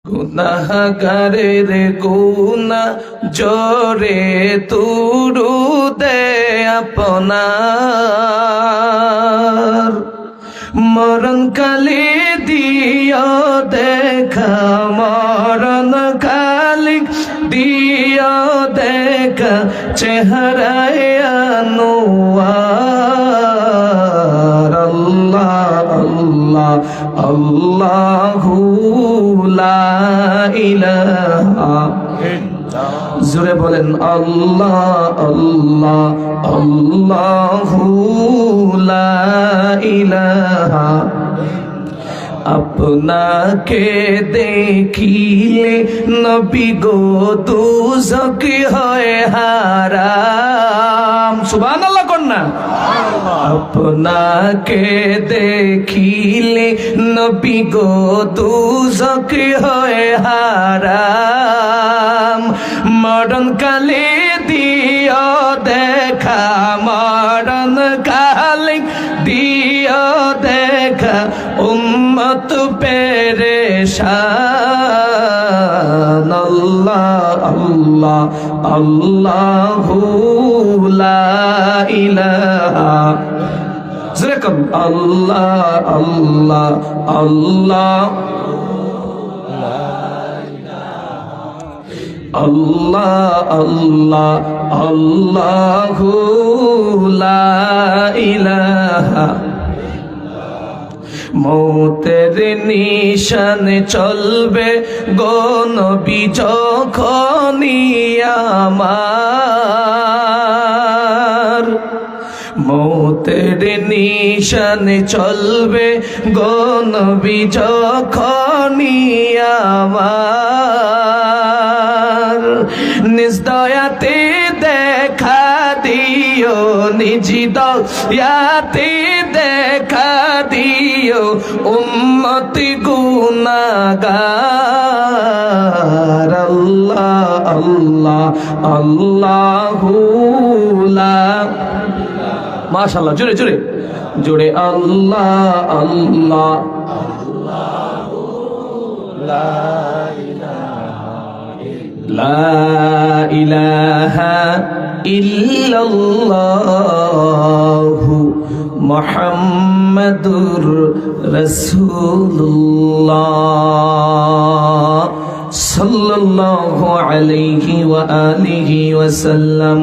গুনাহগারের গুনা জোরে তুরুদে আপনার মরণ কালে দিও দেখা মরণ কালে দিও দেখা চেহারায় আনোয়ার আল্লাহ আল্লাহ আল্লাহু লা ইলাহা জোরে বলেন আল্লাহ আল্লাহ আল্লাহু লা ইলাহা আপনাকে দেখিলে নবী গো দুজক হয় হারাম সুবহানাল্লাহ কন্যা আপনাকে দেখিলে নবী গো দুজক হয় হারাম মরণ কালে দিও দেখা মরণ কালে দিও দেখা উম্মত পেরেশান আল্লাহ আল্লাহ আল্লাহু লা ইলাহা যেরকম আল্লাহ আল্লাহ আল্লাহ আল্লাহ আল্লাহ আল্লাহু লা ইলাহা মৌতের নিশানে চলবে গো নবী যখনই আমার মৌতের নিশানে চলবে গো নবী যখনই আমার নিজ দয়াতে দেখা দিও নিজ দয়াতে দেখা দিও উম্মতি গুনাহগার আল্লাহ আল্লাহ আল্লাহু লা মাশাআল্লাহ জোরে জোরে জোরে আল্লাহ আল্লাহ আল্লাহু লা ইলাহা ইল্লাল্লাহু মুহাম্মাদুর রাসূলুল্লাহ সাল্লাল্লাহু আলাইহি ওয়া আলিহি ওয়া সাল্লাম।